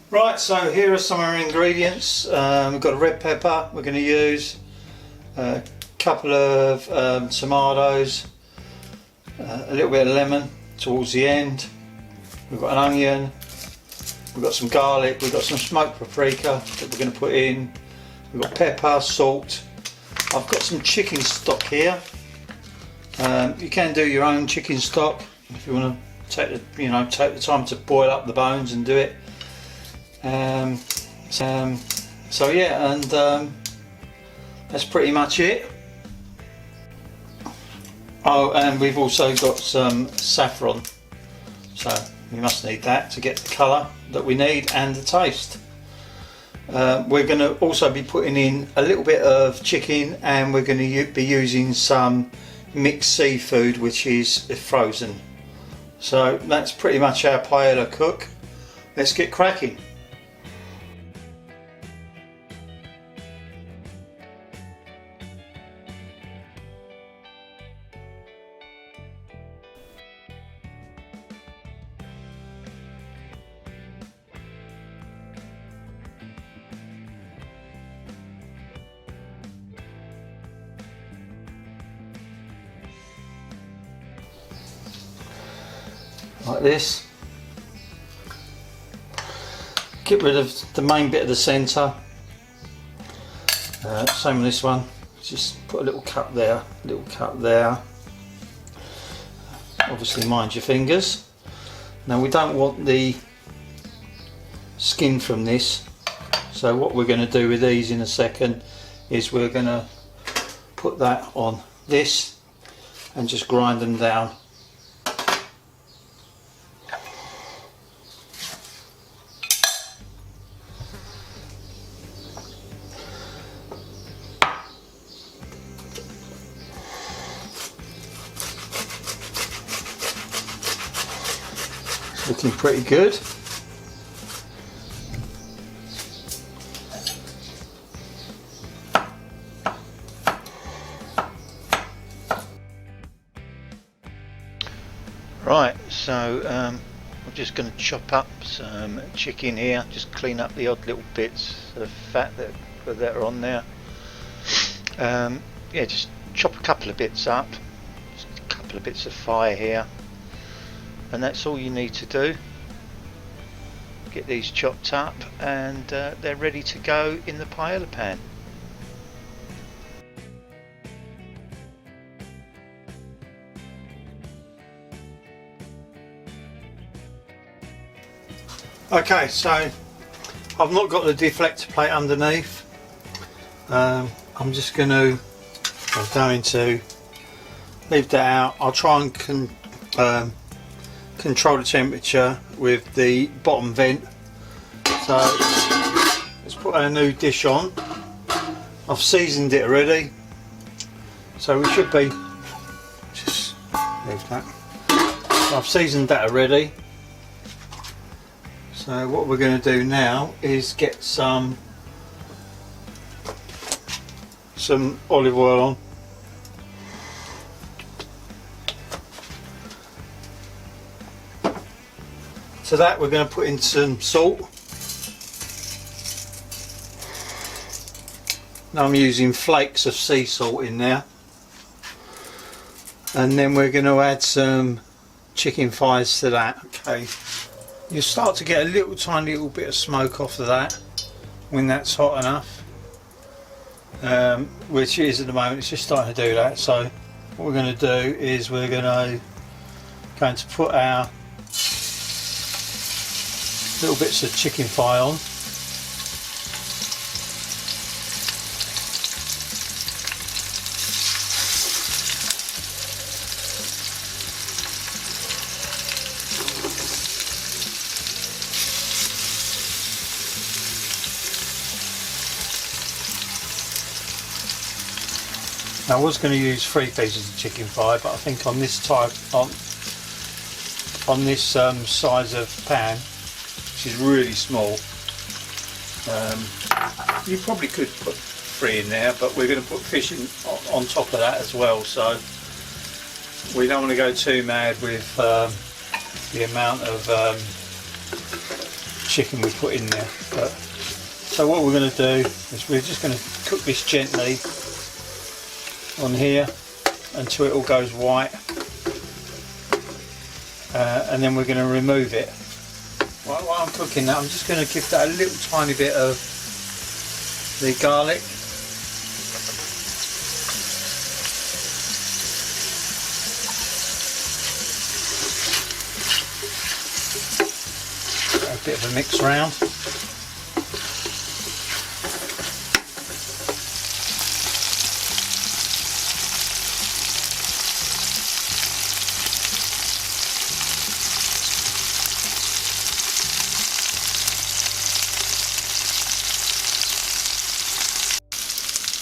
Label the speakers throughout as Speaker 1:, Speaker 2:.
Speaker 1: Right, so here are some of our ingredients. We've got a red pepper we're going to use, a couple of tomatoes, a little bit of lemon towards the end. We've got an onion, we've got some garlic, we've got some smoked paprika that we're going to put in. We've got pepper, salt. I've got some chicken stock here. You can do your own chicken stock if you want to take the time to boil up the bones and do it. So yeah, and that's pretty much it. Oh, and we've also got some saffron, so we must need that to get the colour that we need and the taste. We're going to also be putting in a little bit of chicken, and we're going to be using some mixed seafood which is frozen. So that's pretty much our paella cook. Let's get cracking. Like this. Get rid of the main bit of the centre. Same with this one. Just put a little cut there, little cut there. Obviously mind your fingers. Now we don't want the skin from this, so what we're going to do with these in a second is we're going to put that on this and just grind them down. Looking pretty good. Right, so I'm just going to chop up some chicken here, just clean up the odd little bits of fat that are on there. Yeah, just chop a couple of bits up, just a couple of bits of fire here. And that's all you need to do. Get these chopped up and they're ready to go in the paella pan. Okay, so I've not got the deflector plate underneath. I'm going to leave that out. I'll try and control the temperature with the bottom vent. So let's put our new dish on. I've seasoned it already, so we should be just leave that. I've seasoned that already. So what we're going to do now is get some olive oil on. To that we're going to put in some salt. Now I'm using flakes of sea salt in there. And then we're going to add some chicken thighs to that. Okay. You start to get a tiny little bit of smoke off of that when that's hot enough. Which it is at the moment, it's just starting to do that. So what we're going to do is we're going to put our little bits of chicken thigh on. Now I was going to use 3 pieces of chicken thigh, but I think on this type, on this size of pan, which is really small, you probably could put 3 in there, but we're going to put fish in on top of that as well, so we don't want to go too mad with the amount of chicken we put in there. But, so what we're going to do is we're just going to cook this gently on here until it all goes white, and then we're going to remove it. While I'm cooking that, I'm just going to give that a little tiny bit of the garlic. A bit of a mix round.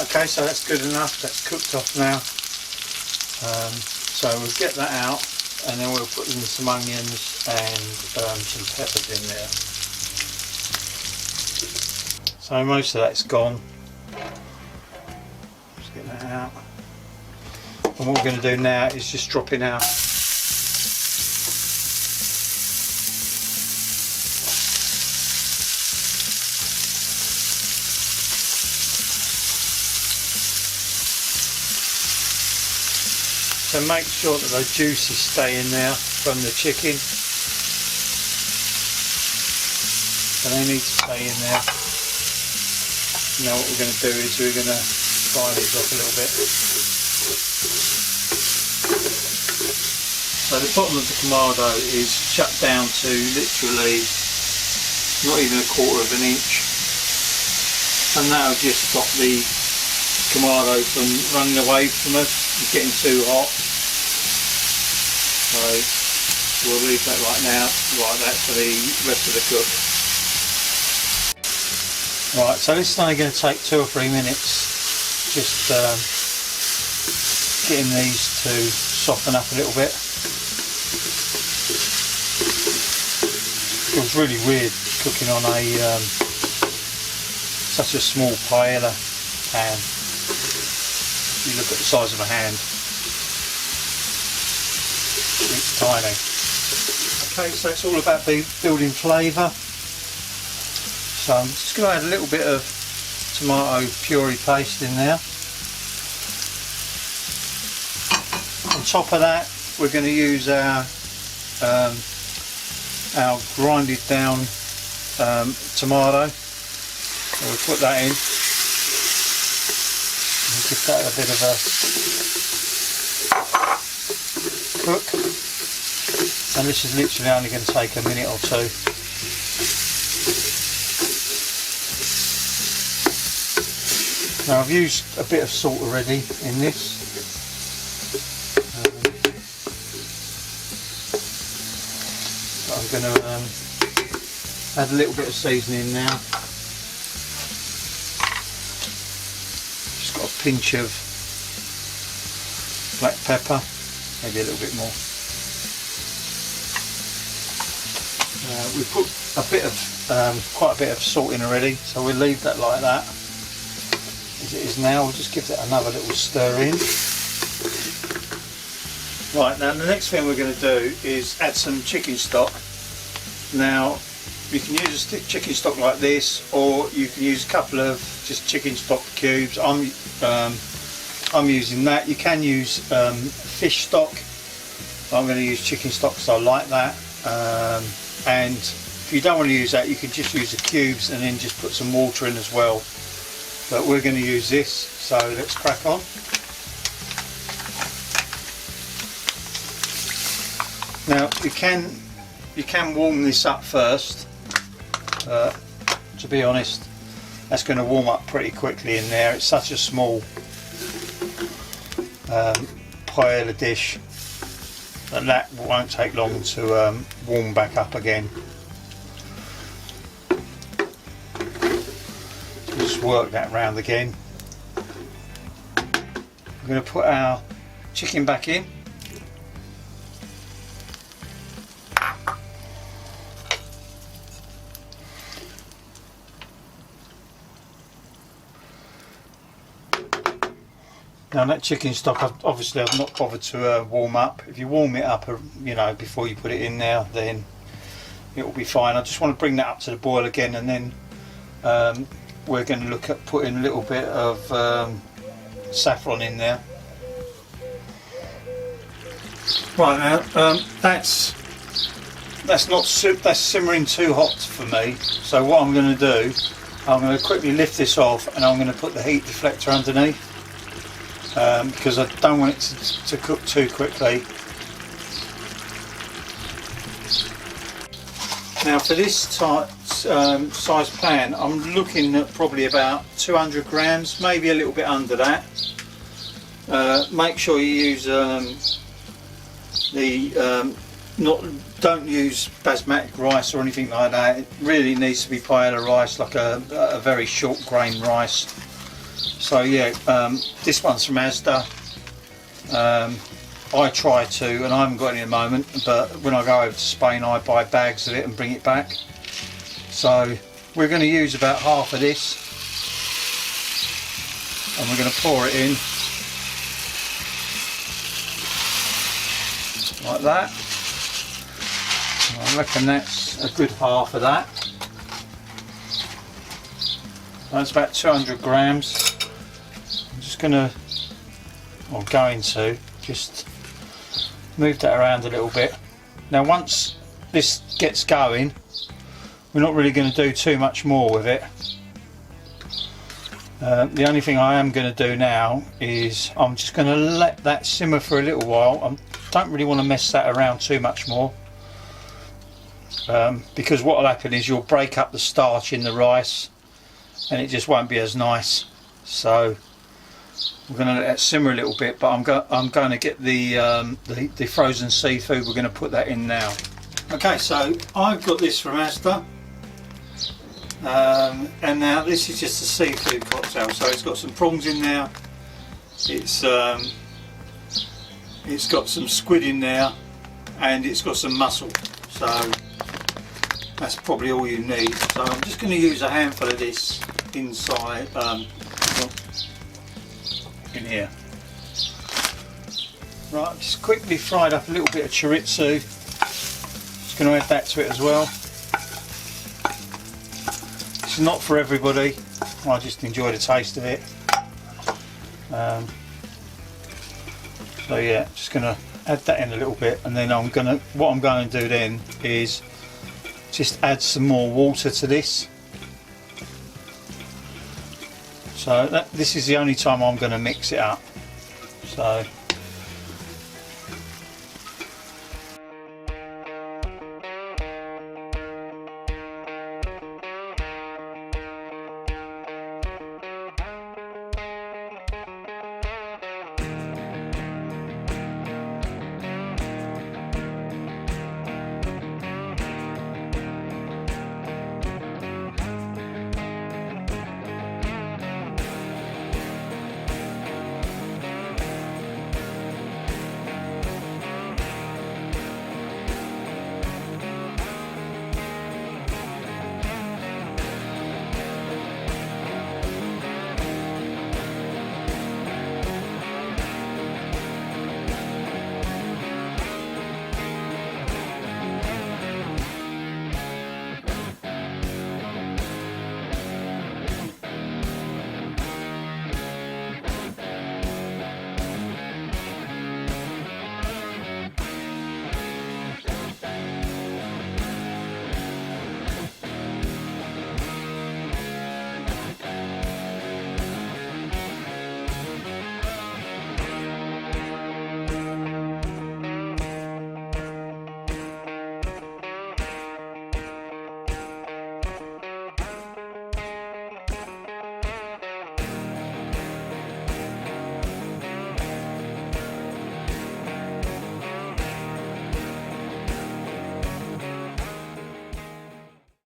Speaker 1: Okay, so that's good enough, that's cooked off now. So we'll get that out and then we'll put in some onions and some peppers in there. So most of that's gone. Just get that out. And what we're going to do now is just drop in our So make sure that those juices stay in there from the chicken. So they need to stay in there. Now what we're going to do is we're going to fry these off a little bit. So the bottom of the Kamado is shut down to literally not even 1/4 of an inch. And that'll just stop the Kamado from running away from us and getting too hot. So we'll leave that right now, like that, for the rest of the cook. Right, so this is only going to take 2 or 3 minutes, just getting these to soften up a little bit. It was really weird cooking on a such a small paella pan. You look at the size of a hand. It's tiny. Okay, so it's all about building flavour. So I'm just going to add a little bit of tomato puree paste in there. On top of that, we're going to use our grinded down tomato. So we'll put that in. And give that a bit of a cook. And this is literally only going to take a minute or 2. Now I've used a bit of salt already in this. But I'm going to add a little bit of seasoning now. Just got a pinch of black pepper, maybe a little bit more. We've put a bit of, quite a bit of salt in already, so we'll leave that like that as it is now. We'll just give that another little stir in. Right, now the next thing we're going to do is add some chicken stock. Now you can use a chicken stock like this, or you can use a couple of just chicken stock cubes. I'm using that. You can use fish stock. I'm going to use chicken stock because I like that. And if you don't want to use that, you can just use the cubes and then just put some water in as well. But we're going to use this, so let's crack on. Now you can warm this up first. To be honest, that's going to warm up pretty quickly in there. It's such a small paella dish that won't take long to warm back up again. So just work that round again. We're going to put our chicken back in. Now that chicken stock, obviously not bothered to warm up. If you warm it up, you know, before you put it in there, then it will be fine. I just want to bring that up to the boil again, and then we're going to look at putting a little bit of saffron in there. Right now, that's simmering too hot for me. So what I'm going to do, I'm going to quickly lift this off, and I'm going to put the heat deflector underneath because I don't want it to cook too quickly. Now for this size pan, I'm looking at probably about 200 grams, maybe a little bit under that. Make sure you use don't use basmati rice or anything like that. It really needs to be paella rice, like a very short grain rice. So yeah, this one's from Asda. I try to, and I haven't got any at the moment, but when I go over to Spain I buy bags of it and bring it back. So we're going to use about half of this, and we're going to pour it in like that. I reckon that's a good half of that. That's about 200 grams. I'm just going to, or going to, just move that around a little bit. Now once this gets going, we're not really going to do too much more with it. The only thing I am going to do now is I'm just going to let that simmer for a little while. I don't really want to mess that around too much more, because what will happen is you'll break up the starch in the rice and it just won't be as nice. So we're going to let it simmer a little bit, but I'm going to get the frozen seafood. We're going to put that in now. Okay, so I've got this from Asda, and now this is just a seafood cocktail. So it's got some prawns in there. It's got some squid in there, and it's got some mussel. So that's probably all you need. So I'm just going to use a handful of this inside. In here. Right, just quickly fried up a little bit of chorizo. Just going to add that to it as well. It's not for everybody. I just enjoy the taste of it. So yeah, just going to add that in a little bit, and then what I'm going to do then is just add some more water to this. So this is the only time I'm going to mix it up. So